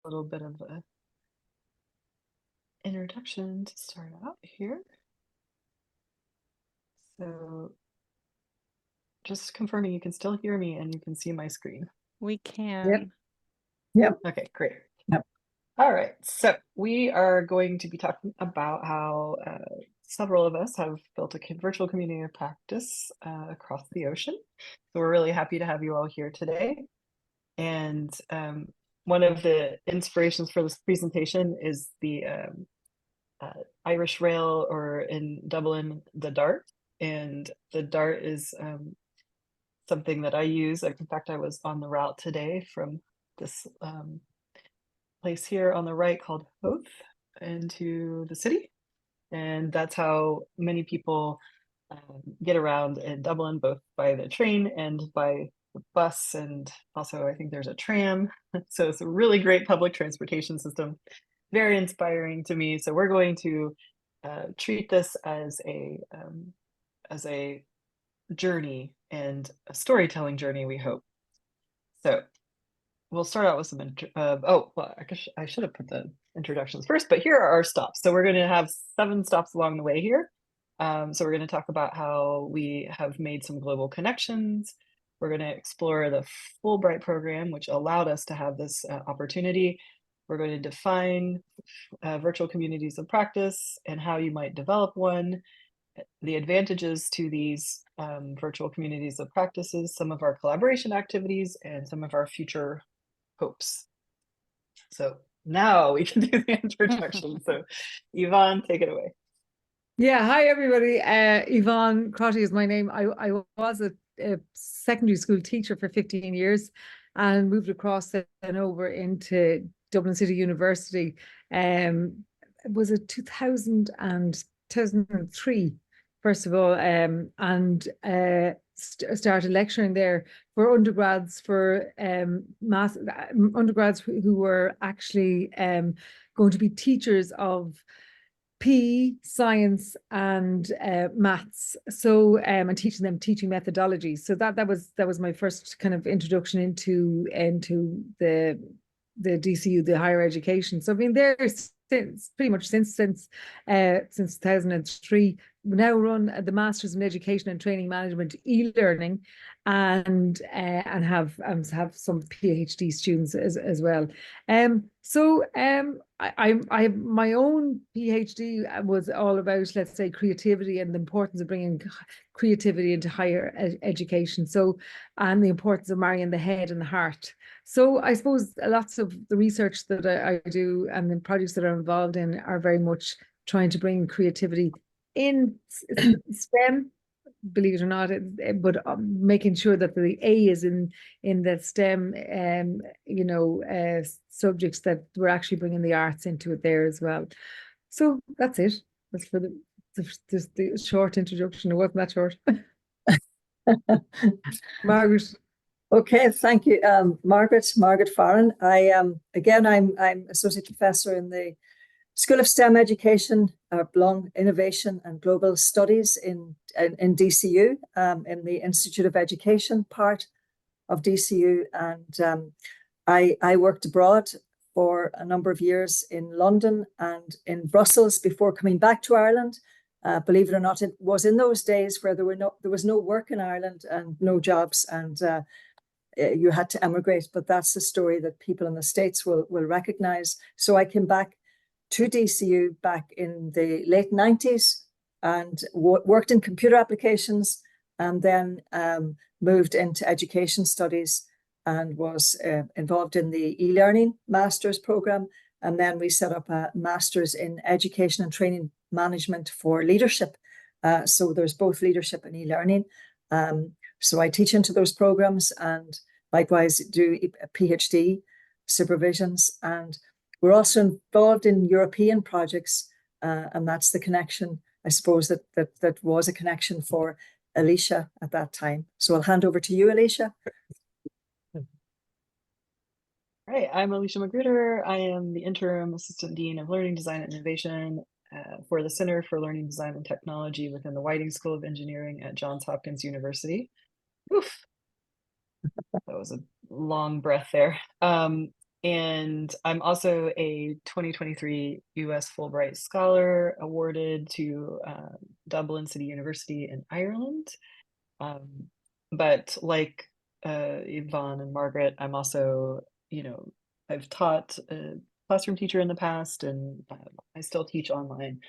little bit of an introduction to start out here. So just confirming you can still hear me and you can see my screen. We Yep. can. Yep. Okay, great. Yep. All right, so we are going to be talking about how several of us have built a virtual community of practice across the ocean. So we're really happy to have you all here today. And one of the inspirations for this presentation is the Irish Rail, or in Dublin, the Dart. And the Dart is something that I use. Like, in fact, I was on the route today from this place here on the right called Howth into the city. And that's how many people get around in Dublin, both by the train and by the bus. And also, I think there's a tram. So it's a really great public transportation system. Very inspiring to me. So we're going to treat this as a journey, and a storytelling journey, we hope. So we'll start out with some I should have put the introductions first, but here are our stops. So we're going to have 7 stops along the way here. So we're going to talk about how we have made some global connections. We're going to explore the Fulbright program, which allowed us to have this opportunity. We're going to define virtual communities of practice and how you might develop one, the advantages to these virtual communities of practices, some of our collaboration activities, and some of our future hopes. So now we can do the introduction. So Yvonne, take it away. Yeah. Hi, everybody. Yvonne Crotty is my name. I was a secondary school teacher for 15 years and moved across and over into Dublin City University. Was it 2003, first of all, and started lecturing there for undergrads, for undergrads who were actually going to be teachers of PE, science, and maths. So and teaching them teaching methodologies. So that was my first kind of introduction into the DCU, the higher education. So I've been there since pretty much since 2003. We now run the Masters in Education and Training Management e-learning, and have some PhD students as well. I have my own PhD was all about, let's say, creativity and the importance of bringing creativity into higher education. So, and the importance of marrying the head and the heart. So I suppose lots of the research that I do and the projects that I'm involved in are very much trying to bring creativity in STEM, believe it or not, but making sure that the A is in the STEM, subjects, that we're actually bringing the arts into it there as well. So that's it. That's for the short introduction. It wasn't that short. Margaret. Okay, thank you, Margaret Farren. I'm associate professor in the School of STEM Education, Blum Innovation and Global Studies in DCU, in the Institute of Education part of DCU, and I worked abroad for a number of years in London and in Brussels before coming back to Ireland. Believe it or not, it was in those days where there was no work in Ireland and no jobs, and you had to emigrate. But that's the story that people in the States will recognize. So I came back to DCU back in the late 90s and worked in computer applications, and then moved into education studies and was involved in the e-learning master's program. And then we set up a master's in education and training management for leadership. So there's both leadership and e-learning. So I teach into those programs and likewise do a PhD supervisions. And we're also involved in European projects, and that's the connection, I suppose, that was a connection for Alicia at that time. So I'll hand over to you, Alicia. Right, I'm Alicia Magruder. I am the Interim Assistant Dean of Learning Design and Innovation for the Center for Learning Design and Technology within the Whiting School of Engineering at Johns Hopkins University. Oof. That was a long breath there. And I'm also a 2023 US Fulbright Scholar awarded to Dublin City University in Ireland. But like Yvonne and Margaret, I'm also, I've taught a classroom teacher in the past, and I still teach online.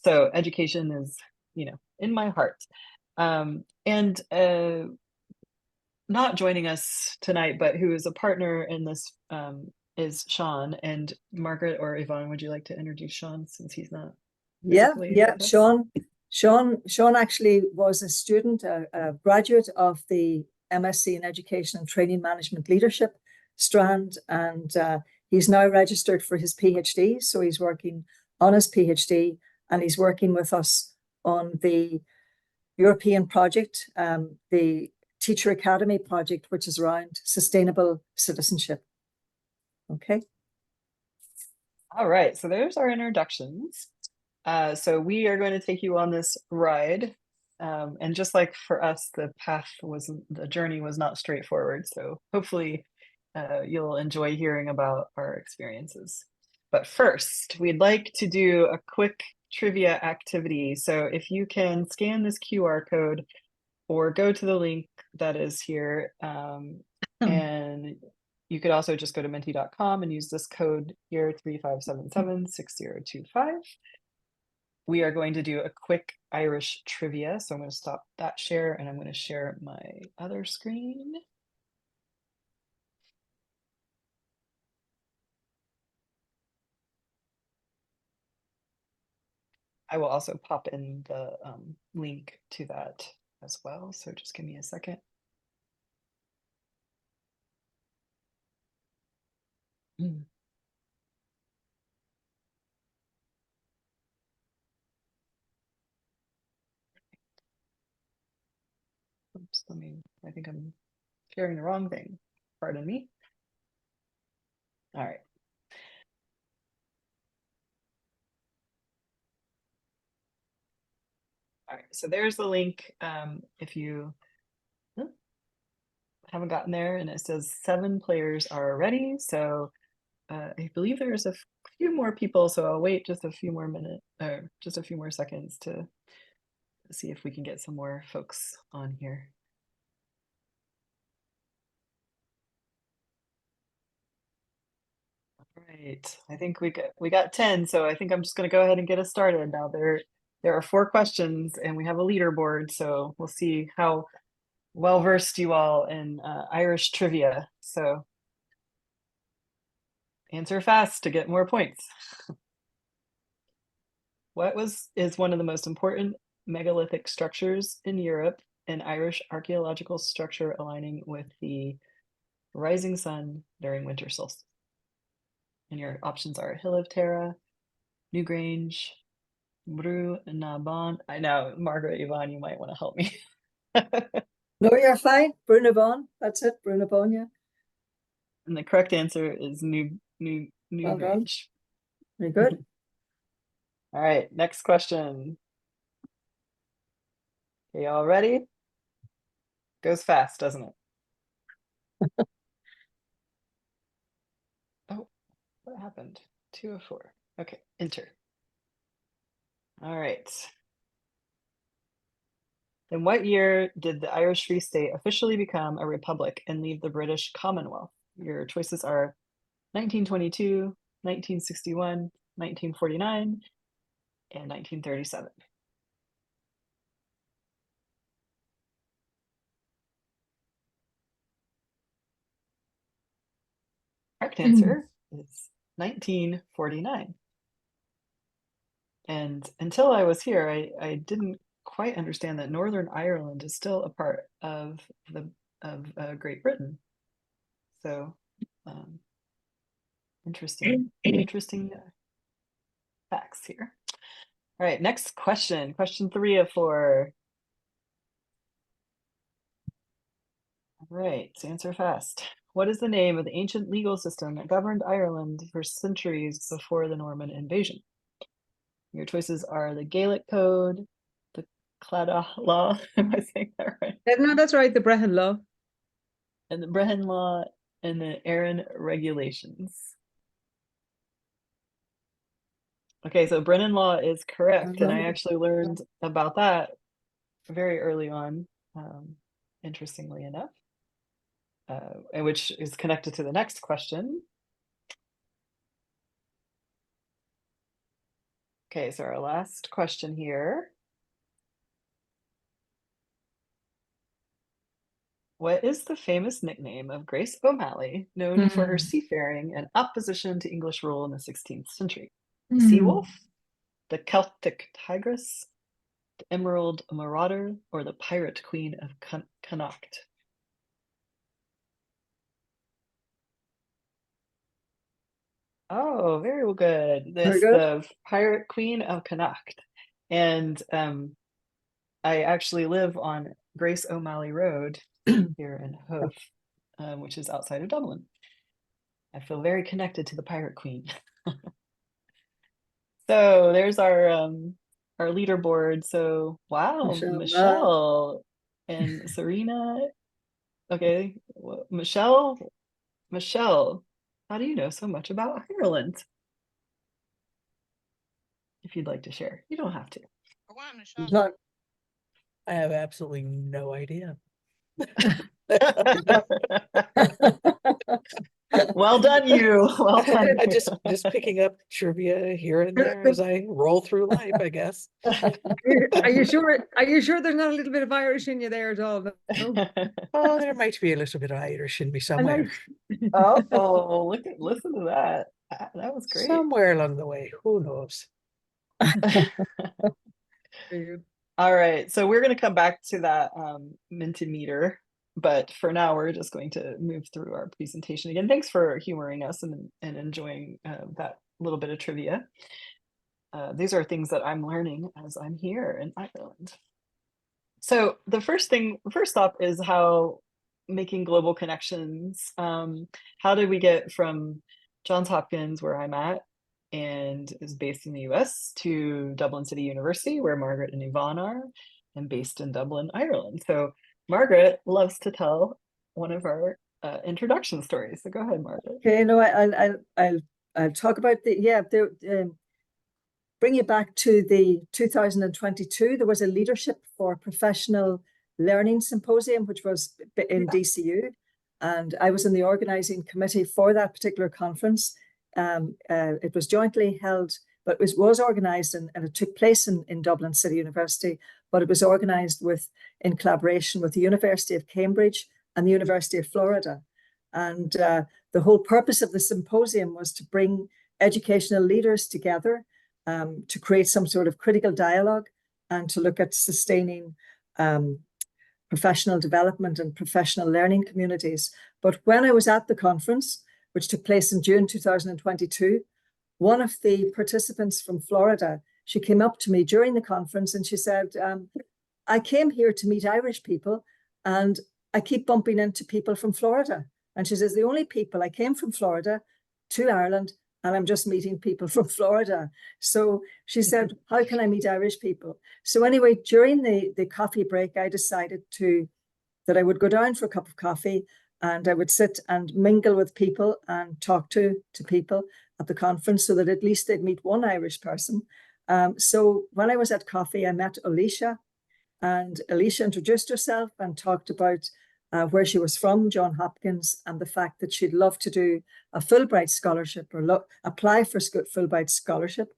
So education is, in my heart. And not joining us tonight, but who is a partner in this is Sean. And Margaret or Yvonne, would you like to introduce Sean since he's not physically Yeah. with us? Sean actually was a student, a graduate of the MSc in Education and Training Management Leadership strand, and he's now registered for his PhD. So he's working on his PhD, and he's working with us on the European project, the Teacher Academy project, which is around sustainable citizenship. Okay. All right, so there's our introductions. So we are going to take you on this ride. And just like for us, the journey was not straightforward. So hopefully you'll enjoy hearing about our experiences. But first, we'd like to do a quick trivia activity. So if you can scan this QR code or go to the link that is here, and you could also just go to menti.com and use this code here, 35776025. We are going to do a quick Irish trivia. So I'm going to stop that share and I'm going to share my other screen. I will also pop in the link to that as well. So just give me a second. Oops, I think I'm sharing the wrong thing. Pardon me. All right. All right, so there's the link. If you haven't gotten there, and it says 7 players are ready. So I believe there's a few more people, so I'll wait just a few more minutes, or just a few more seconds to see if we can get some more folks on here. All right, I think we got 10, so I think I'm just going to go ahead and get us started. Now there are 4 questions, and we have a leaderboard, so we'll see how well versed you all in Irish trivia. So answer fast to get more points. What is one of the most important megalithic structures in Europe, an Irish archaeological structure aligning with the rising sun during winter solstice? And your options are Hill of Tara, Newgrange, Brú na Bán. I know, Margaret, Yvonne, you might want to help me. No, you're fine. Brú na Bán. That's it. Brú na Bán, yeah. And the correct answer is Well done. Newgrange. Very good. All right, next question. Okay, y'all ready? Goes fast, doesn't it? Oh, what happened? 2 of 4. Okay, enter. All right. In what year did the Irish Free State officially become a republic and leave the British Commonwealth? Your choices are 1922, 1961, 1949, and 1937. Correct answer is 1949. And until I was here, I didn't quite understand that Northern Ireland is still a part of Great Britain. So interesting facts here. All right, next question. Question 3 of 4. All right, so answer fast. What is the name of the ancient legal system that governed Ireland for centuries before the Norman invasion? Your choices are the Gaelic Code, the Claddagh Law, am I saying that right? No, that's right, the Brehon Law. And the Brehon Law in the Aaron regulations? Okay, so Brennan Law is correct, and I actually learned about that very early on, interestingly enough, and which is connected to the next question. Okay, so our last question here. What is the famous nickname of Grace O'Malley, known for her seafaring and opposition to English rule in the 16th century? The Sea Wolf, the Celtic Tigress, the Emerald Marauder, or the Pirate Queen of Connacht? Oh, very good. Very This good. the Pirate Queen of Connacht. And I actually live on Grace O'Malley Road here in Hove, which is outside of Dublin. I feel very connected to the Pirate Queen. So there's our leaderboard. So wow, Michelle and Serena. Okay, Michelle, how do you know so much about Ireland? If you'd like to share, you don't have to. Not I have absolutely no idea. Well done, you. Well done. I just picking up trivia here and there as I roll through life, I guess. Are you sure? Are you sure there's not a little bit of Irish in you there at all? No? Oh, there might be a little bit of Irish in me somewhere. Oh, listen to that. That was great. Somewhere along the way, who knows? All right, so we're going to come back to that Mentimeter, but for now we're just going to move through our presentation again. Thanks for humoring us and enjoying that little bit of trivia. These are things that I'm learning as I'm here in Ireland. So the first off is how making global connections. How did we get from Johns Hopkins, where I'm at, and is based in the US, to Dublin City University, where Margaret and Yvonne are, and based in Dublin, Ireland. So Margaret loves to tell one of our introduction stories. So go ahead, Margaret. okay. No, I'll talk about bring you back to the 2022. There was a Leadership for Professional Learning Symposium, which was in DCU, and I was in the organizing committee for that particular conference. It was jointly held, but it was organized and it took place in Dublin City University, but it was organized in collaboration with the University of Cambridge and the University of Florida. And the whole purpose of the symposium was to bring educational leaders together, to create some sort of critical dialogue and to look at sustaining professional development and professional learning communities. But when I was at the conference, which took place in June 2022, one of the participants from Florida, she came up to me during the conference and she said, I came here to meet Irish people and I keep bumping into people from Florida. And she says, the only people, I came from Florida to Ireland and I'm just meeting people from Florida. So she said, how can I meet Irish people? So anyway, during the coffee break, I decided that I would go down for a cup of coffee and I would sit and mingle with people and talk to people at the conference so that at least they'd meet one Irish person. So when I was at coffee, I met Alicia, and Alicia introduced herself and talked about where she was from, Johns Hopkins, and the fact that she'd love to do a Fulbright scholarship or apply for Fulbright scholarship,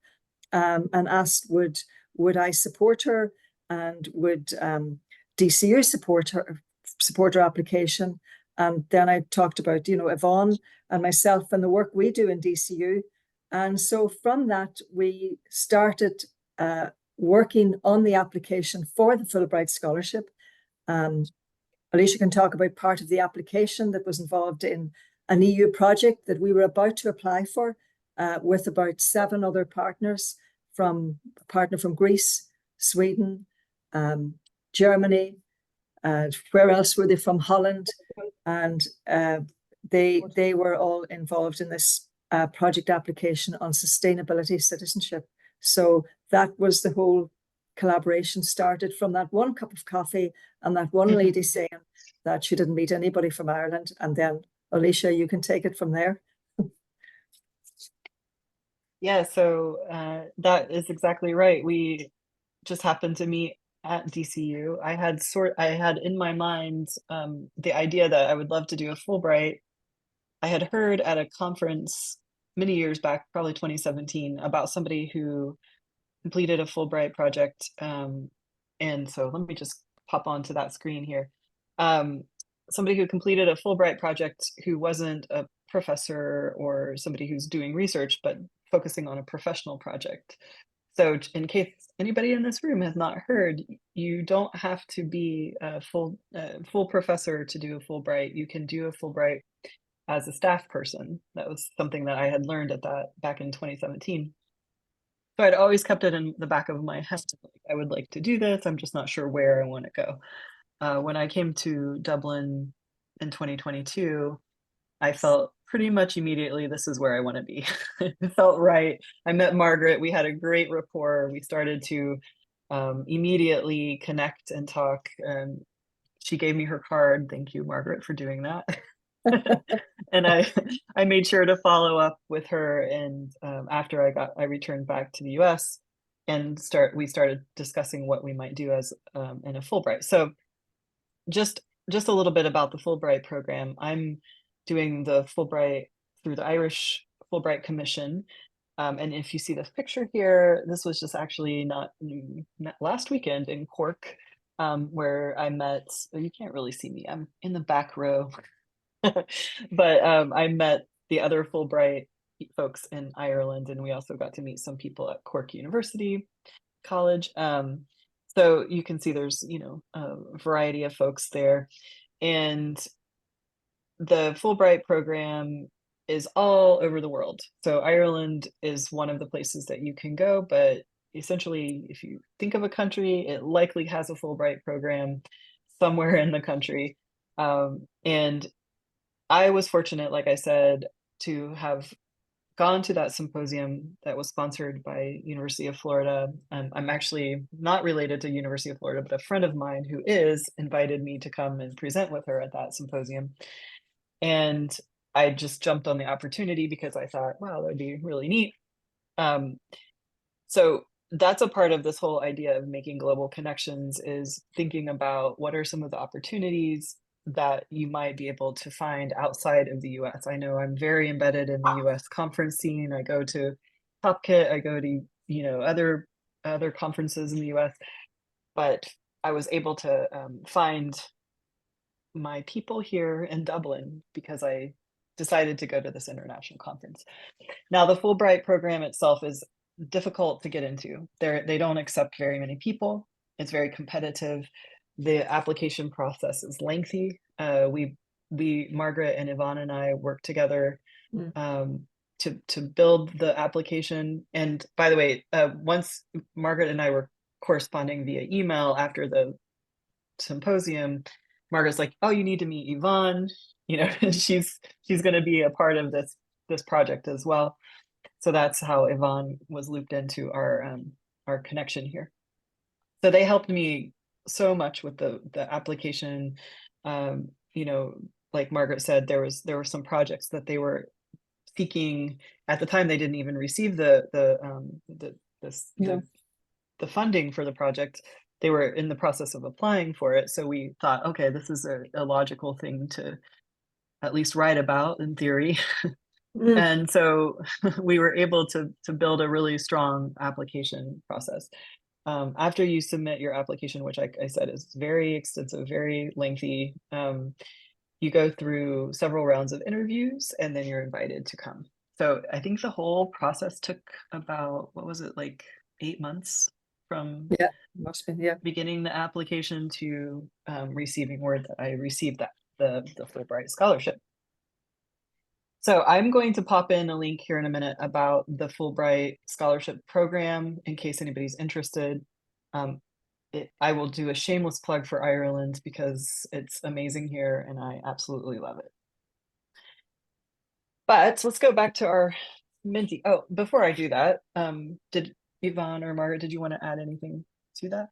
and asked would I support her and would DCU support her application. And then I talked about, Yvonne and myself and the work we do in DCU. And so from that, we started working on the application for the Fulbright scholarship. Alicia can talk about part of the application that was involved in an EU project that we were about to apply for with about 7 other partners, a partner from Greece, Sweden, Germany, where else were they from? Holland. And they were all involved in this project application on sustainability citizenship. So that was the whole collaboration started from that one cup of coffee and that one lady saying that she didn't meet anybody from Ireland. And then Alicia, you can take it from there. Yeah, so that is exactly right. We just happened to meet at DCU. I had in my mind the idea that I would love to do a Fulbright. I had heard at a conference many years back, probably 2017, about somebody who completed a Fulbright project. And so let me just pop onto that screen here. Somebody who completed a Fulbright project who wasn't a professor or somebody who's doing research, but focusing on a professional project. So in case anybody in this room has not heard, you don't have to be a full professor to do a Fulbright. You can do a Fulbright as a staff person. That was something that I had learned at that back in 2017. So I'd always kept it in the back of my head. Like, I would like to do this. I'm just not sure where I want to go. When I came to Dublin in 2022, I felt pretty much immediately this is where I want to be. It felt right. I met Margaret. We had a great rapport. We started to immediately connect and talk. She gave me her card. Thank you, Margaret, for doing that. And I made sure to follow up with her. And after I returned back to the US and we started discussing what we might do as in a Fulbright. So just a little bit about the Fulbright program. I'm doing the Fulbright through the Irish Fulbright Commission. And if you see this picture here, this was just actually not last weekend in Cork, where I met, you can't really see me, I'm in the back row, but I met the other Fulbright folks in Ireland, and we also got to meet some people at Cork University College. So you can see there's, a variety of folks there. And the Fulbright program is all over the world. So Ireland is one of the places that you can go, but essentially, if you think of a country, it likely has a Fulbright program somewhere in the country. And I was fortunate, like I said, to have gone to that symposium that was sponsored by University of Florida. I'm actually not related to University of Florida, but a friend of mine who is invited me to come and present with her at that symposium. And I just jumped on the opportunity because I thought, wow, that'd be really neat. So that's a part of this whole idea of making global connections, is thinking about what are some of the opportunities that you might be able to find outside of the US. I know I'm very embedded in the US conference scene. I go to TOPkit, I go to, other conferences in the US, but I was able to find my people here in Dublin because I decided to go to this international conference. Now, the Fulbright program itself is difficult to get into. They don't accept very many people. It's very competitive. The application process is lengthy. Margaret and Yvonne and I worked together to build the application. And by the way, once Margaret and I were corresponding via email after the symposium, Margaret's like, "Oh, you need to meet Yvonne. And she's going to be a part of this project as well." So that's how Yvonne was looped into our connection here. So they helped me so much with the application. Like Margaret said, there were some projects that they were seeking at the time. They didn't even receive the funding for the project. They were in the process of applying for it. So we thought, okay, this is a logical thing to at least write about in theory. And so we were able to build a really strong application process. After you submit your application, which I said is very extensive, very lengthy, you go through several rounds of interviews and then you're invited to come. So I think the whole process took about, what was it, like 8 months from must have been, beginning the application to receiving word that I received the Fulbright scholarship. So I'm going to pop in a link here in a minute about the Fulbright scholarship program in case anybody's interested. I will do a shameless plug for Ireland because it's amazing here and I absolutely love it. But let's go back to our Minty. Oh, before I do that, did Yvonne or Margaret, did you want to add anything to that?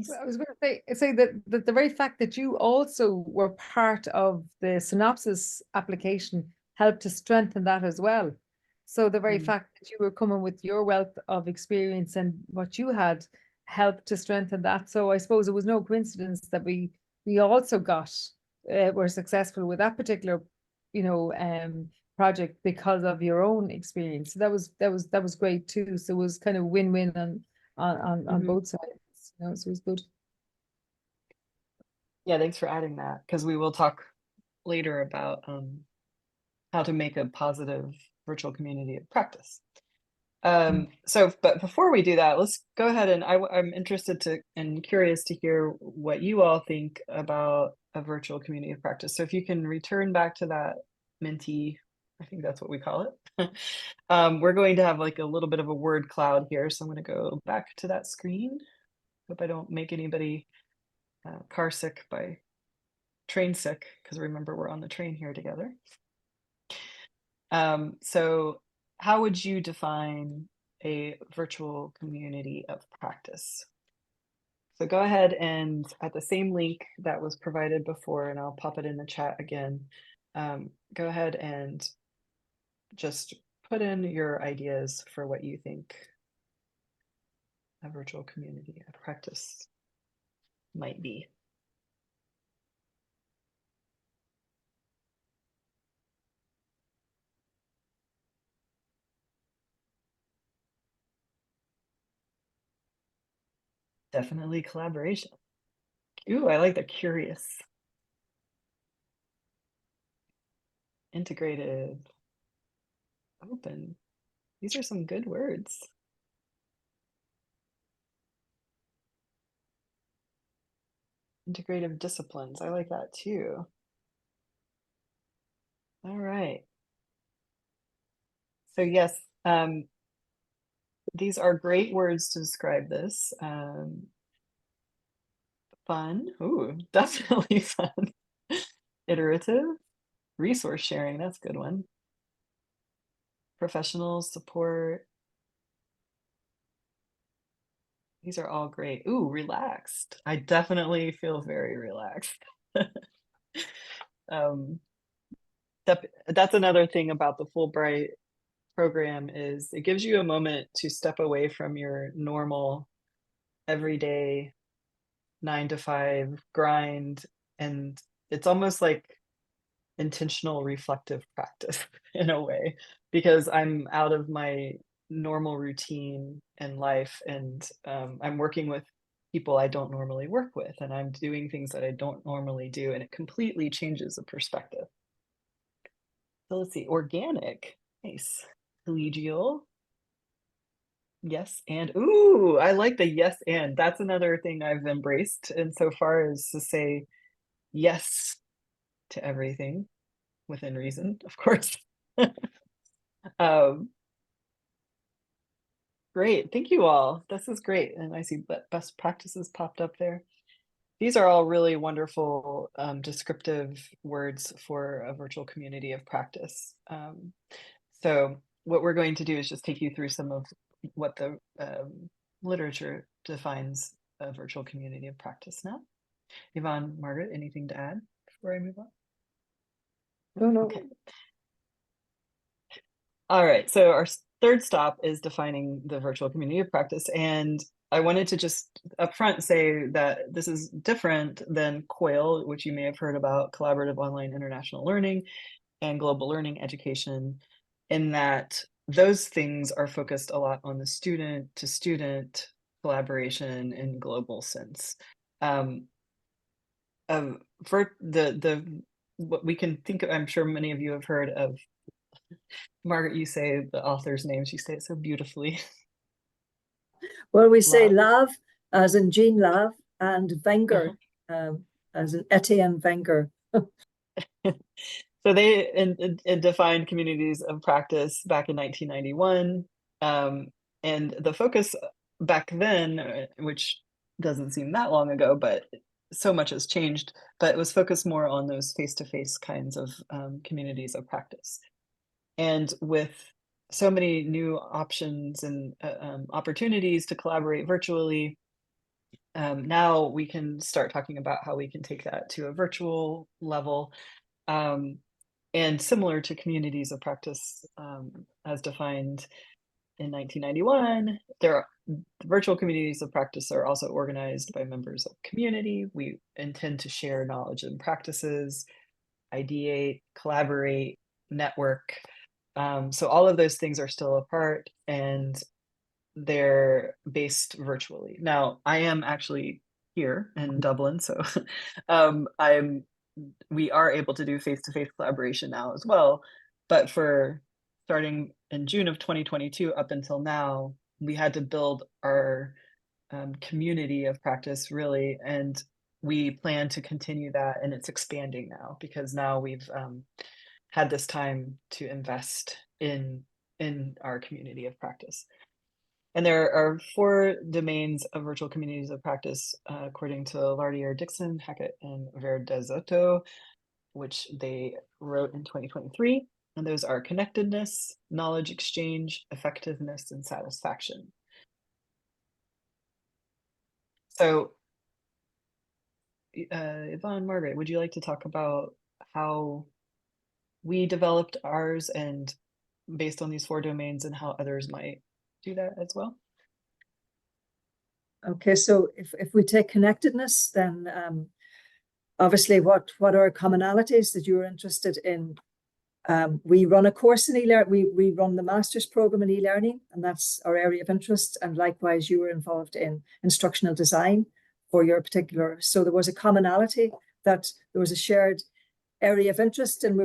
I was going to say that the very fact that you also were part of the synopsis application helped to strengthen that as well. So the very Mm. fact that you were coming with your wealth of experience and what you had helped to strengthen that. So I suppose it was no coincidence that we also were successful with that particular, project because of your own experience. So that was great too. So it was kind of win-win on Mhm. both sides. So it was good. Yeah, thanks for adding that, because we will talk later about how to make a positive virtual community of practice. But before we do that, let's go ahead and I'm interested and curious to hear what you all think about a virtual community of practice. So if you can return back to that Minty, I think that's what we call it. We're going to have like a little bit of a word cloud here. So I'm going to go back to that screen. Hope I don't make anybody car sick by train sick, because remember, we're on the train here together. So how would you define a virtual community of practice? So go ahead and at the same link that was provided before, and I'll pop it in the chat again, go ahead and just put in your ideas for what you think a virtual community of practice might be. Definitely collaboration. Ooh, I like the curious. Integrated. Open. These are some good words. Integrative disciplines. I like that too. All right. So yes, these are great words to describe this. Fun. Ooh, definitely fun. Iterative. Resource sharing. That's a good one. Professional support. These are all great. Ooh, relaxed. I definitely feel very relaxed. um, that's another thing about the Fulbright program is it gives you a moment to step away from your normal everyday 9 to 5 grind, and it's almost like intentional reflective practice in a way, because I'm out of my normal routine in life, and I'm working with people I don't normally work with, and I'm doing things that I don't normally do, and it completely changes the perspective. So let's see, organic, nice, collegial, yes, and ooh, I like the yes, and that's another thing I've embraced, and so far is to say yes to everything within reason, of course. um, Great, thank you all. This is great, and I see best practices popped up there. These are all really wonderful descriptive words for a virtual community of practice. So what we're going to do is just take you through some of what the literature defines a virtual community of practice now. Yvonne, Margaret, anything to add before I move on? No. Okay. All right, so our third stop is defining the virtual community of practice. And I wanted to just upfront say that this is different than COIL, which you may have heard about, Collaborative Online International Learning and Global Learning Education, in that those things are focused a lot on the student to student collaboration in global sense. For what we can think of, I'm sure many of you have heard of, Margaret, you say the author's names, you say it so beautifully. Well, we say Love. Love as in Jean Love, and Wenger as in Etienne Wenger. So they defined communities of practice back in 1991. And the focus back then, which doesn't seem that long ago, but so much has changed, but it was focused more on those face-to-face kinds of communities of practice. And with so many new options and opportunities to collaborate virtually, now we can start talking about how we can take that to a virtual level. And similar to communities of practice, as defined in 1991, virtual communities of practice are also organized by members of community. We intend to share knowledge and practices, ideate, collaborate, network. So all of those things are still a part, and they're based virtually. Now, I am actually here in Dublin, so we are able to do face-to-face collaboration now as well. But for starting in June of 2022 up until now, we had to build our community of practice really, and we plan to continue that, and it's expanding now because now we've had this time to invest in our community of practice. And there are 4 domains of virtual communities of practice, according to Lardier, Dixon, Hackett, and Verdezotto, which they wrote in 2023. And those are connectedness, knowledge exchange, effectiveness, and satisfaction. So, Yvonne, Margaret, would you like to talk about how we developed ours and based on these 4 domains and how others might do that as well? Okay, so if we take connectedness, then obviously what are commonalities that you're interested in? We run a course in e-learning. We run the master's program in e-learning, and that's our area of interest. And likewise, you were involved in instructional design for your particular. So there was a commonality that there was a shared area of interest, and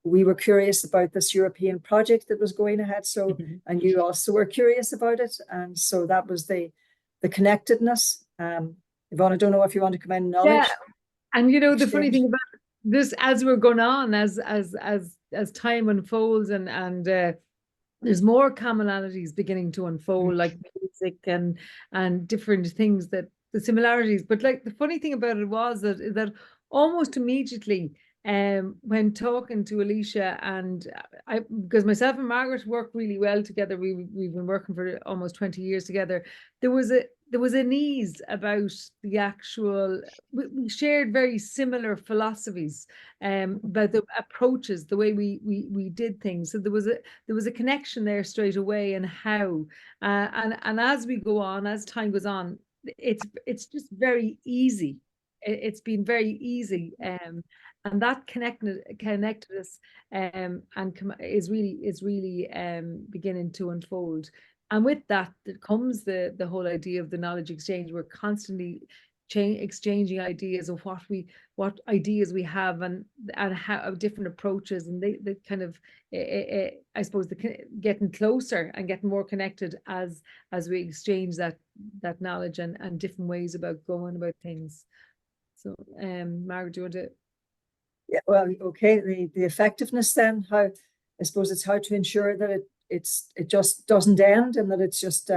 we were curious about this European project that was going ahead. So, and you also were curious about it, and so that was the connectedness. Yvonne, I don't know if you want to come in knowledge. Yeah, and you know the funny exchange. thing about this, as we're going on, as time unfolds, and there's more commonalities beginning to unfold, like music and different things, that the similarities. But like the funny thing about it was that almost immediately, when talking to Alicia, and because myself and Margaret work really well together, we've been working for almost 20 years together. There was an ease about the actual. We shared very similar philosophies, about the approaches, the way we did things. So there was a connection there straight away, and how, and as we go on, as time goes on, it's just very easy. It's been very easy, and that connectedness is really beginning to unfold. And with that, there comes the whole idea of the knowledge exchange. We're constantly exchanging ideas of what ideas we have, and how different approaches, and they kind of, I suppose, getting closer and getting more connected as we exchange that knowledge and different ways about going about things. So, Margaret, do you want to? Yeah, well, okay. The effectiveness then, how, I suppose it's how to ensure that it just doesn't end, and that it's just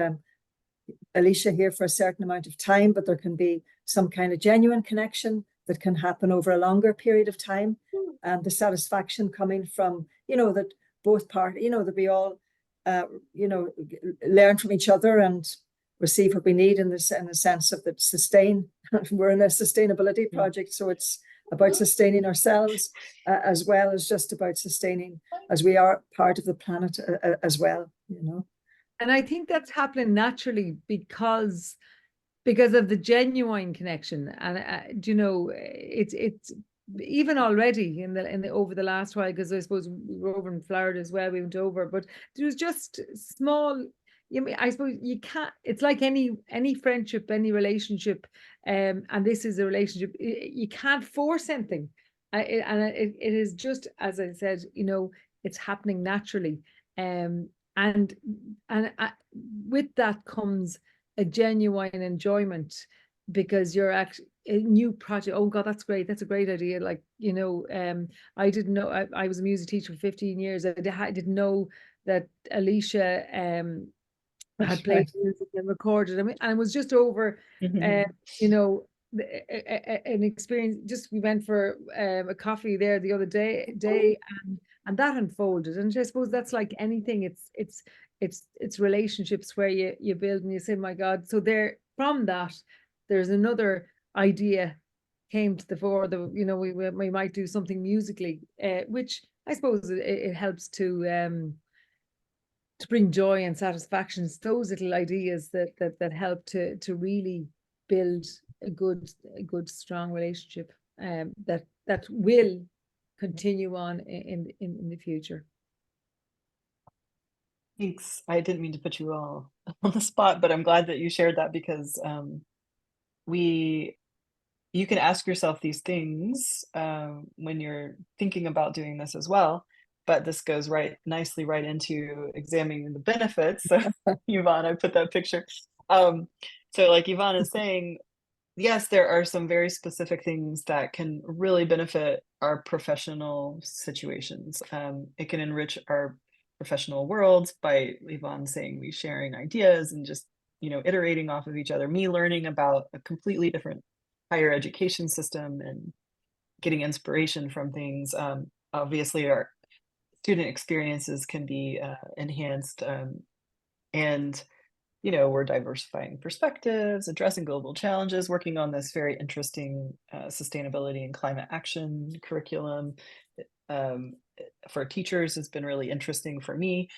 Alicia here for a certain amount of time, but there can be some kind of genuine connection that can happen over a longer period of time, and the satisfaction coming from, that both parties, that we all, learn from each other and receive what we need in the sense of that sustain. We're in a sustainability project, so it's about sustaining ourselves, as well as just about sustaining, as we are part of the planet as well, And I think that's happening naturally because of the genuine connection. And it's even already in the over the last while, because I suppose we were over in Florida as well. We went over, but there was just small. I suppose you can't. It's like any friendship, any relationship, and this is a relationship. You can't force anything, and it is just, as I said, it's happening naturally, and with that comes a genuine enjoyment, because you're actually a new project. Oh God, that's great. That's a great idea. Like, I didn't know. I was a music teacher for 15 years. I didn't know that Alicia had played music and recorded. I mean, and it was just over, an experience. Just, we went for a coffee there the other day, and that unfolded. And I suppose that's like anything. It's relationships where you build, and you say, my God. So from that, there's another idea came to the fore. We might do something musically, which I suppose it helps to bring joy and satisfaction. It's those little ideas that help to really build a good strong relationship that will continue on in the future. Thanks. I didn't mean to put you all on the spot, but I'm glad that you shared that, because you can ask yourself these things when you're thinking about doing this as well. But this goes nicely right into examining the benefits. So Yvonne, I put that picture. So like Yvonne is saying, yes, there are some very specific things that can really benefit our professional situations. It can enrich our professional worlds by, Yvonne saying, we sharing ideas and just, iterating off of each other, me learning about a completely different higher education system and getting inspiration from things. Obviously, our student experiences can be enhanced, and we're diversifying perspectives, addressing global challenges, working on this very interesting sustainability and climate action curriculum. For teachers, it's been really interesting for me,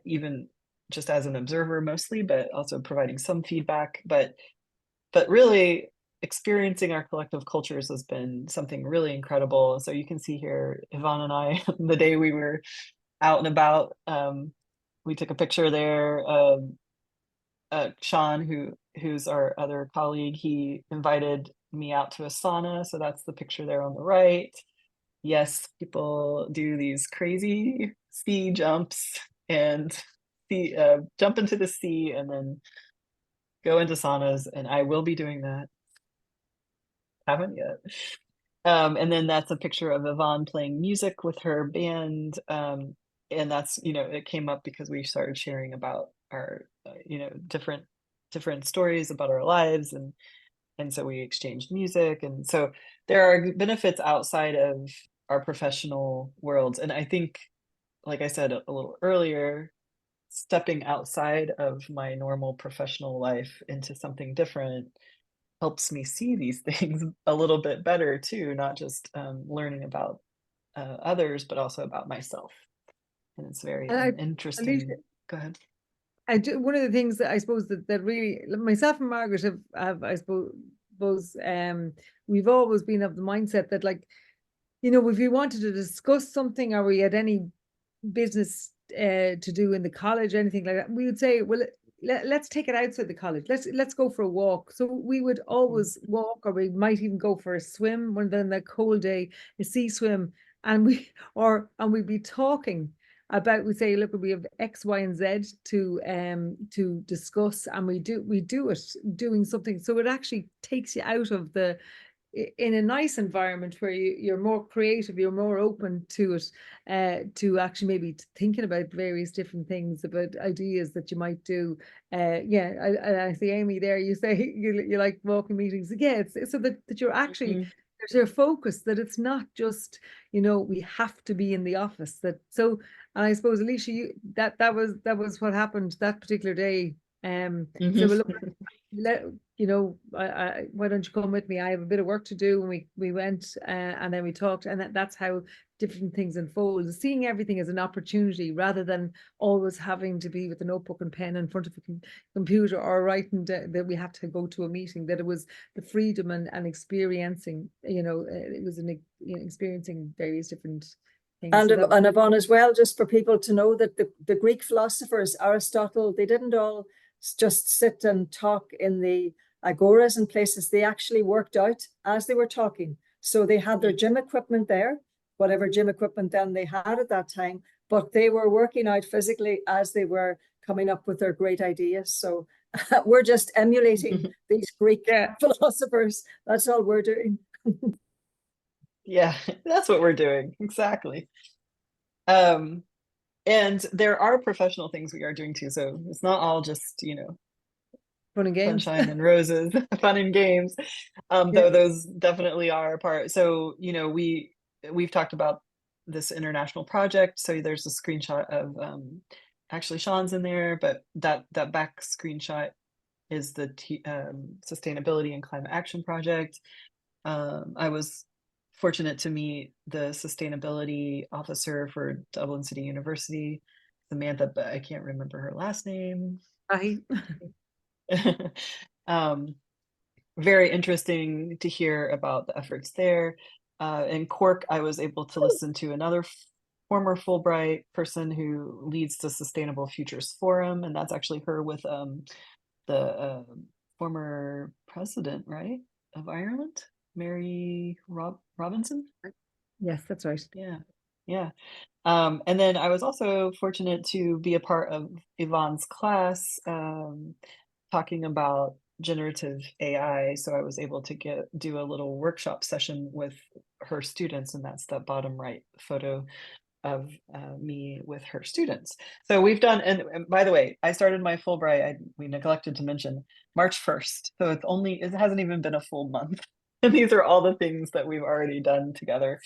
even just as an observer mostly, but also providing some feedback. But really, experiencing our collective cultures has been something really incredible. So you can see here, Yvonne and I, the day we were out and about, we took a picture there. Sean, who's our other colleague, he invited me out to a sauna. So that's the picture there on the right. Yes, people do these crazy sea jumps and jump into the sea and then go into saunas, and I will be doing that. Haven't yet. And then that's a picture of Yvonne playing music with her band. And that's, it came up because we started sharing about our, different stories about our lives. And so we exchanged music. And so there are benefits outside of our professional worlds. And I think, like I said a little earlier, stepping outside of my normal professional life into something different helps me see these things a little bit better too, not just learning about others, but also about myself. And it's very interesting. Go ahead. One of the things that I suppose that really myself and Margaret have I suppose we've always been of the mindset that, like, if we wanted to discuss something or we had any business to do in the college, anything like that, we would say, well, let's take it outside the college. Let's go for a walk. So we would always walk, or we might even go for a swim when then that cold day, a sea swim, and we'd be talking about, we say, look, we have X, Y, and Z to discuss, and we do it doing something. So it actually takes you out of in a nice environment where you're more creative, you're more open to it, to actually maybe thinking about various different things, about ideas that you might do. I see Amy there, you say you like walking meetings. Yeah, it's so that you're actually, there's your focus, that it's not just, we have to be in the office. And I suppose, Alicia, that was what happened that particular day. So look, why don't you come with me? I have a bit of work to do. And we went and then we talked, and that's how different things unfold. Seeing everything as an opportunity rather than always having to be with a notebook and pen in front of a computer or writing that we have to go to a meeting. That it was the freedom and experiencing. It was experiencing various different things. And Yvonne, as well, just for people to know that the Greek philosophers, Aristotle, they didn't all just sit and talk in the agoras and places. They actually worked out as they were talking. So they had their gym equipment there, whatever gym equipment then they had at that time, but they were working out physically as they were coming up with their great ideas. So we're just emulating these Greek philosophers. That's all we're doing. Yeah, that's what we're doing. Exactly. And there are professional things we are doing too. So it's not all just, fun and games, sunshine and roses, fun and games. Though those definitely are a part. So, we've talked about this international project. So there's a screenshot of actually Sean's in there, but that back screenshot is the Sustainability and Climate Action Project. I was fortunate to meet the sustainability officer for Dublin City University, Samantha, but I can't remember her last name. I, Very interesting to hear about the efforts there. In Cork, I was able to listen to another former Fulbright person who leads the Sustainable Futures Forum, and that's actually her with the former president, right, of Ireland, Mary Robinson. yes, that's right. Yeah, yeah. And then I was also fortunate to be a part of Yvonne's class, talking about generative AI. So I was able to do a little workshop session with her students, and that's the bottom right photo of me with her students. So we've done, and by the way, I started my Fulbright, we neglected to mention, March 1st. So it hasn't even been a full month. And these are all the things that we've already done together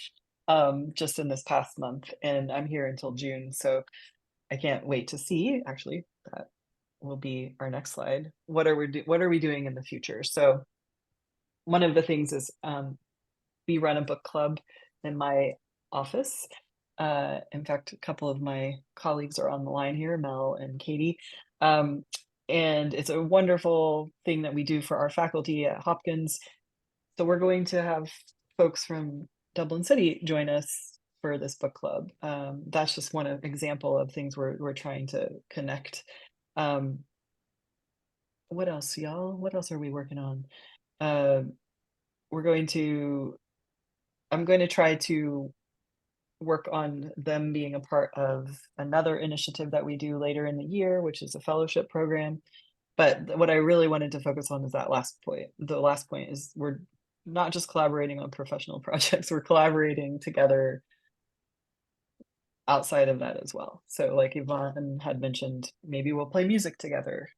just in this past month. And I'm here until June. So I can't wait to see, actually, that will be our next slide. What are we doing in the future? So one of the things is we run a book club in my office. In fact, a couple of my colleagues are on the line here, Mel and Katie. And it's a wonderful thing that we do for our faculty at Hopkins. So we're going to have folks from Dublin City join us for this book club. That's just one example of things we're trying to connect. What else, y'all? What else are we working on? I'm going to try to work on them being a part of another initiative that we do later in the year, which is a fellowship program. But what I really wanted to focus on is that last point. The last point is we're not just collaborating on professional projects, we're collaborating together outside of that as well. So like Yvonne had mentioned, maybe we'll play music together.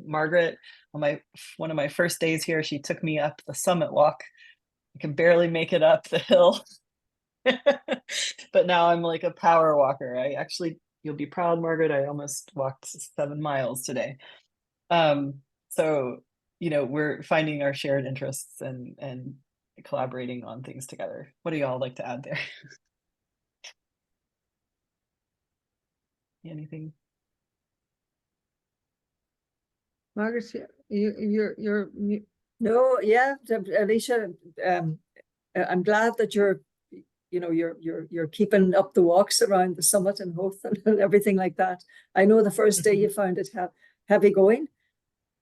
Margaret, on one of my first days here, she took me up the summit walk. I can barely make it up the hill. But now I'm like a power walker. You'll be proud, Margaret, I almost walked 7 miles today. So, we're finding our shared interests and collaborating on things together. What do y'all like to add there? Anything? Margaret, you're No, yeah, Alicia, I'm glad that you're keeping up the walks around the summit and Hoth and everything like that. I know the first day you found it heavy going,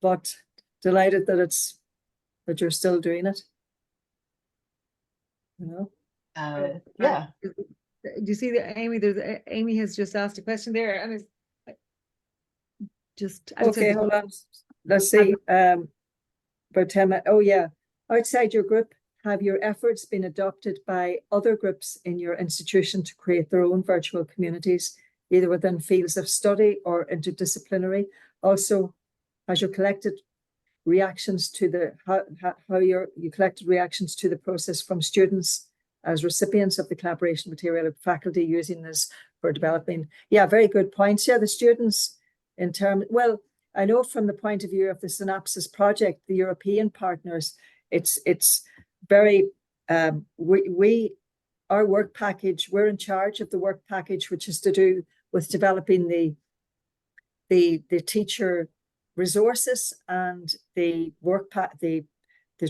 but delighted that you're still doing it. Yeah. Do you see that Amy? Amy has just asked a question there, and it's just okay. Hold on, let's see. About 10 minutes. Oh yeah, outside your group, have your efforts been adopted by other groups in your institution to create their own virtual communities, either within fields of study or interdisciplinary? Also, has your collected reactions to you collected reactions to the process from students as recipients of the collaboration material of faculty using this for developing? Yeah, very good points. Yeah, the students well, I know from the point of view of the Synapsis project, the European partners, it's very, our work package, we're in charge of the work package, which is to do with developing the teacher resources and the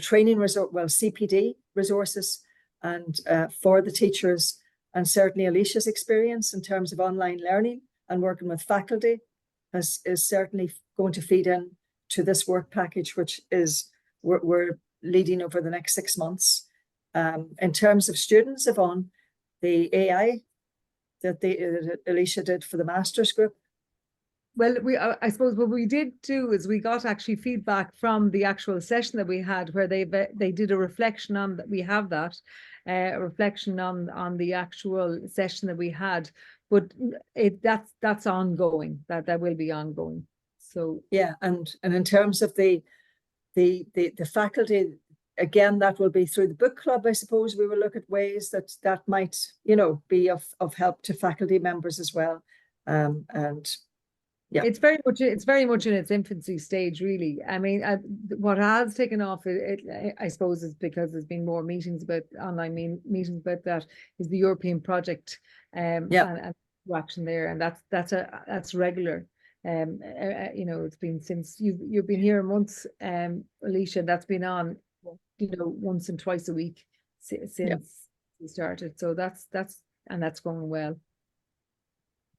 training resource, well, CPD resources, and for the teachers, and certainly Alicia's experience in terms of online learning and working with faculty is certainly going to feed in to this work package, which is we're leading over the next 6 months. In terms of students, Yvonne, the AI that Alicia did for the master's group. Well, I suppose what we did do is we got actually feedback from the actual session that we had, where they did a reflection on that. We have that a reflection on the actual session that we had, but that's ongoing. That will be ongoing. So yeah, and in terms of the faculty, again, that will be through the book club. I suppose we will look at ways that might be of help to faculty members as well, and Yeah. It's very much in its infancy stage, really. I mean, what has taken off, I suppose, is because there's been more meetings about meetings about that, is the European project, Yeah. and action there, and that's regular. You know, it's been since you've been here months, Alicia. That's been on, you know, once and twice a week since Yeah. we started. So that's going well.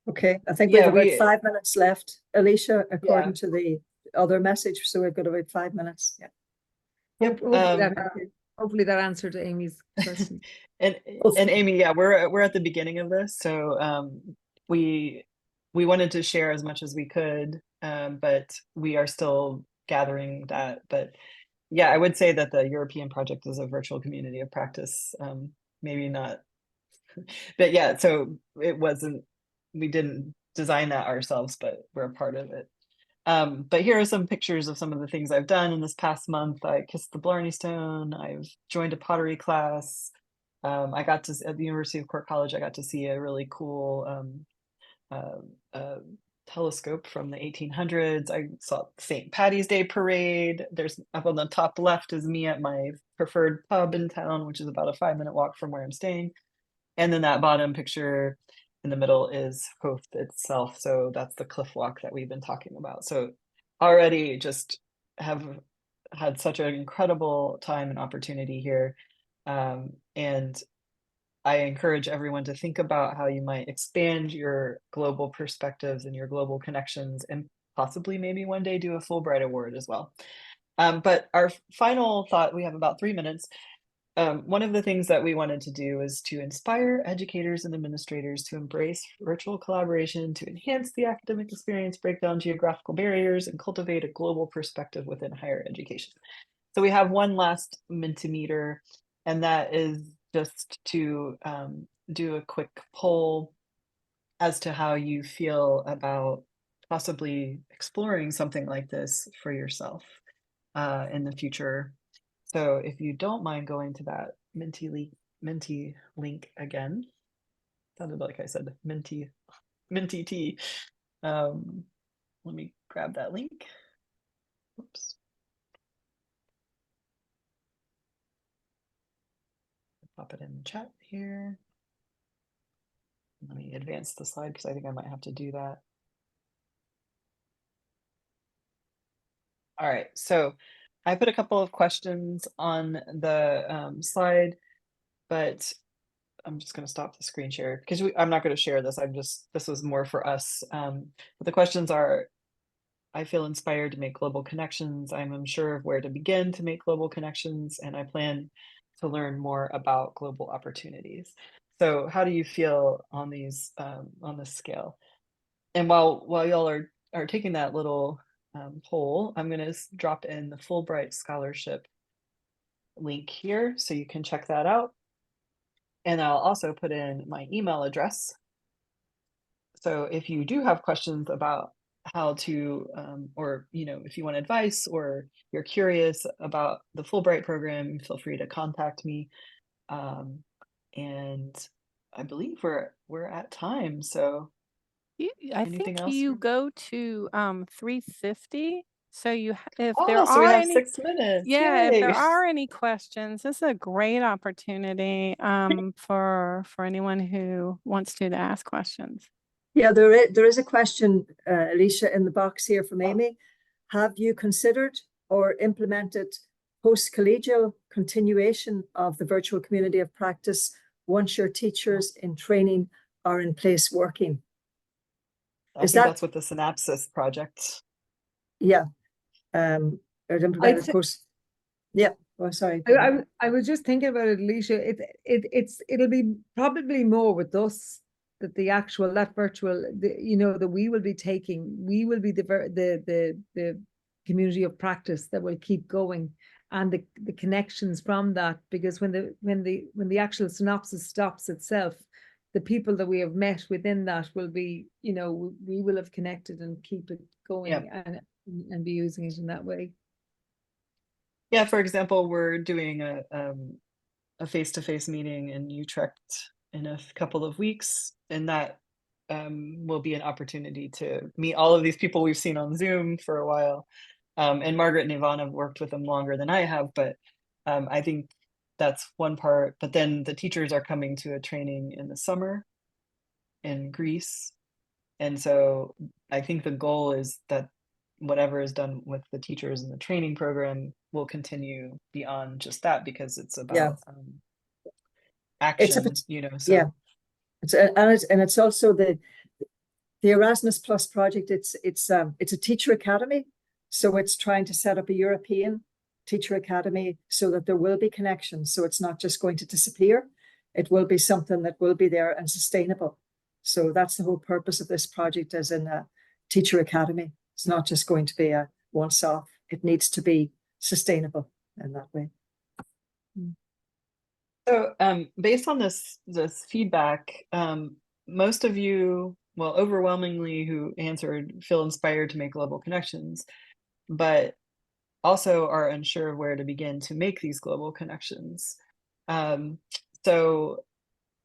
Okay, I think we Yeah, have about we 5 minutes left, Alicia, yeah. according to the other message. So we've got about 5 minutes. Yeah. Yep. Hopefully that answered Amy's question. And Amy, yeah, we're at the beginning of this, so we wanted to share as much as we could, but we are still gathering that. But yeah, I would say that the European project is a virtual community of practice. Maybe not, but yeah, so we didn't design that ourselves, but we're a part of it. But here are some pictures of some of the things I've done in this past month. I kissed the Blarney Stone. I've joined a pottery class. I got to, at the University of Cork College, I got to see a really cool telescope from the 1800s. I saw St. Patty's Day parade. There's up on the top left is me at my preferred pub in town, which is about a 5-minute walk from where I'm staying. And then that bottom picture in the middle is Howth itself. So that's the cliff walk that we've been talking about. So already just have had such an incredible time and opportunity here. And I encourage everyone to think about how you might expand your global perspectives and your global connections, and possibly maybe one day do a Fulbright Award as well. But our final thought, we have about 3 minutes. One of the things that we wanted to do is to inspire educators and administrators to embrace virtual collaboration, to enhance the academic experience, break down geographical barriers, and cultivate a global perspective within higher education. So we have one last Mentimeter, and that is just to do a quick poll as to how you feel about possibly exploring something like this for yourself in the future. So if you don't mind going to that Menti link again, sounded like I said Menti tea. Let me grab that link. Oops. Pop it in the chat here. Let me advance the slide because I think I might have to do that. All right, so I put a couple of questions on the slide, but I'm just going to stop the screen share because I'm not going to share this. This was more for us. But the questions are, I feel inspired to make global connections. I'm unsure of where to begin to make global connections, and I plan to learn more about global opportunities. So how do you feel on these on this scale? And while y'all are taking that little poll, I'm going to drop in the Fulbright Scholarship link here so you can check that out. And I'll also put in my email address. So if you do have questions about how to, or, you know, if you want advice or you're curious about the Fulbright program, feel free to contact me. And I believe we're at time. So I anything think else? you go to 350. So if there Oh, so we are have any 6 minutes. Yeah, if there Yay. are any questions, this is a great opportunity for anyone who wants to ask questions. Yeah, there is a question, Alicia, in the box here from Amy. Have you considered or implemented post-collegial continuation of the virtual community of practice once your teachers in training are in place working? I think that's with the Synapsis project. Yeah. Or implemented post. Yeah. Oh, sorry. I was just thinking about it, Alicia. It'll be probably more with us that the actual virtual, you know, that we will be the community of practice that will keep going, and the connections from that, because when the actual synopsis stops itself, the people that we have met within that will be, you know, we will have connected and keep it going. Yep. and be using it in that way. Yeah, for example, we're doing a face-to-face meeting in Utrecht in a couple of weeks, and that will be an opportunity to meet all of these people we've seen on Zoom for a while. And Margaret and Yvonne have worked with them longer than I have, but I think that's one part. But then the teachers are coming to a training in the summer in Greece. And so I think the goal is that whatever is done with the teachers in the training program will continue beyond just that, because it's Yeah. about It's a, action, you know, yeah. so And it's also the Erasmus Plus project. It's a teacher academy. So it's trying to set up a European teacher academy so that there will be connections. So it's not just going to disappear. It will be something that will be there and sustainable. So that's the whole purpose of this project, as in a teacher academy. It's not just going to be a once-off. It needs to be sustainable in that way. So based on this feedback, most of you, well, overwhelmingly who answered, feel inspired to make global connections, but also are unsure of where to begin to make these global connections. So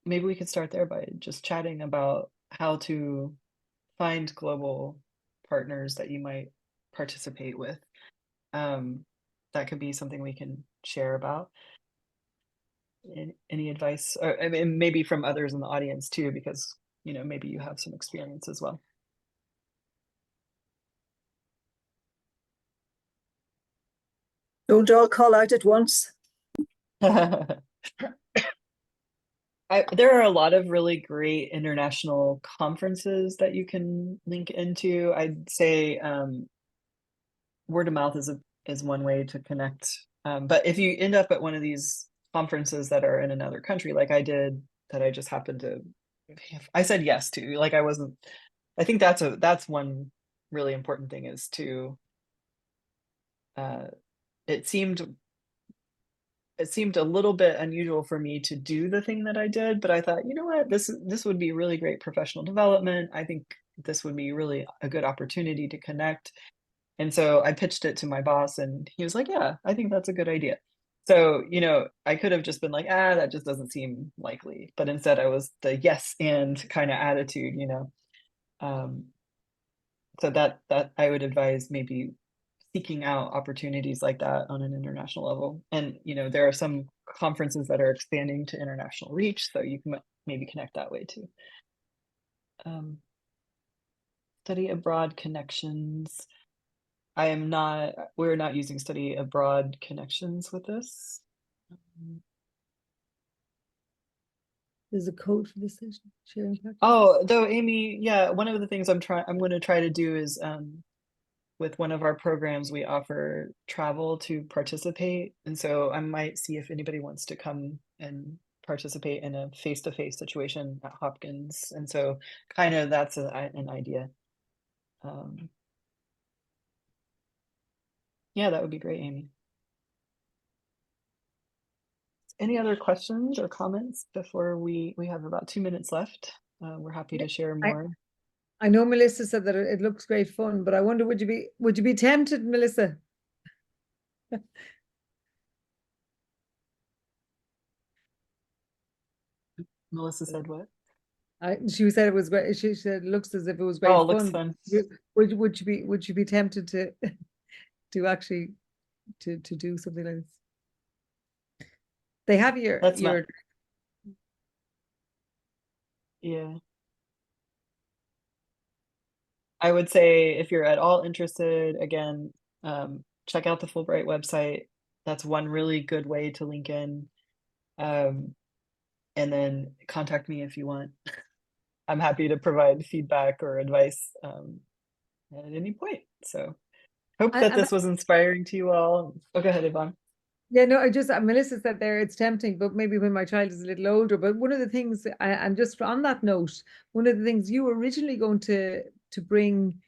maybe we could start there by just chatting about how to find global partners that you might participate with. That could be something we can share about. Any advice, or I mean, maybe from others in the audience too, because you know, maybe you have some experience as well. Don't all call out at once. There are a lot of really great international conferences that you can link into. I'd say word of mouth is one way to connect. But if you end up at one of these conferences that are in another country, like I did, that I just happened to, I said yes to, like I think that's one really important thing, is to, it seemed a little bit unusual for me to do the thing that I did, but I thought, you know what, this would be really great professional development. I think this would be really a good opportunity to connect. And so I pitched it to my boss and he was like, yeah, I think that's a good idea. So, you know, I could have just been like, that just doesn't seem likely. But instead I was the yes and kind of attitude, you know. So that I would advise maybe seeking out opportunities like that on an international level. And, you know, there are some conferences that are expanding to international reach, so you can maybe connect that way too. Study abroad connections. We're not using study abroad connections with this. There's a code for this session, sharing practice. Oh, though, Amy, yeah, one of the things I'm going to try to do is with one of our programs, we offer travel to participate. And so I might see if anybody wants to come and participate in a face-to-face situation at Hopkins. And so kind of that's an idea. Yeah, that would be great, Amy. Any other questions or comments before we have about 2 minutes left? We're happy to share more. I know Melissa said that it looks great fun, but I wonder, would you be tempted, Melissa? Melissa said what? She said it was great. She said it looks as if it was great Oh, fun. it looks fun. Would you be tempted to to actually to do something like this? They have your yeah. I would say if you're at all interested, again, check out the Fulbright website. That's one really good way to link in. And then contact me if you want. I'm happy to provide feedback or advice at any point. So hope that this was inspiring to you all. Oh, go ahead, Yvonne. Yeah, no, Melissa said there it's tempting, but maybe when my child is a little older. But one of the things, and just on that note, one of the things you were originally going to bring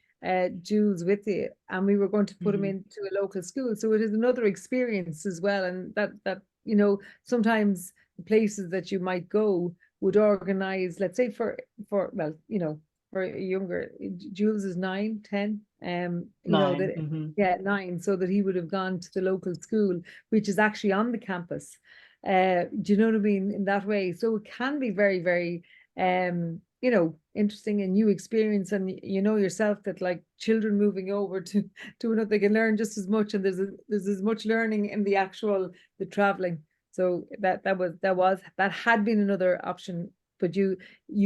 Jules with you, and we were going to put him into a local school. So it is another experience as well. And that you know, sometimes the places that you might go would organize, let's say for well, you know, for a younger, Jules is 9, 10, you know, that yeah, 9, so that he would have gone to the local school, which is actually on the campus. Do you know what I mean? In that way. So it can be very, very you know, interesting and new experience, and you know yourself that like children moving over to another, they can learn just as much, and there's as much learning in the traveling. So that had been another option, but you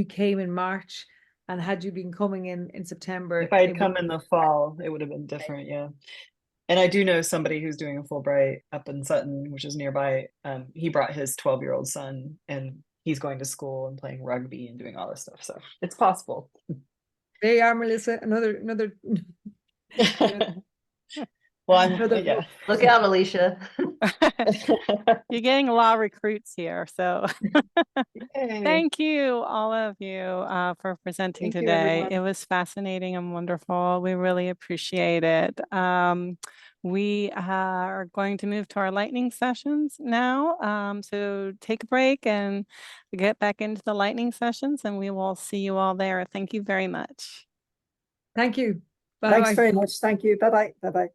came in March, and had you been coming in September, If I had it come in the fall, it would have been different, yeah. And I do know somebody who's doing a Fulbright up in Sutton, which is nearby. He brought his 12-year-old son, and he's going to school and playing rugby and doing all this stuff. So it's possible. They are, Melissa, another Well, I'm another yeah. Look out, Alicia. You're getting a lot of recruits here, so Yay. thank you, all of you, for presenting Thank you, today. everyone. It was fascinating and wonderful. We really appreciate it. We are going to move to our lightning sessions now. So take a break and get back into the lightning sessions, and we will see you all there. Thank you very much. Thank you. Thanks Bye-bye. very much. Thank you. Bye-bye. Bye-bye.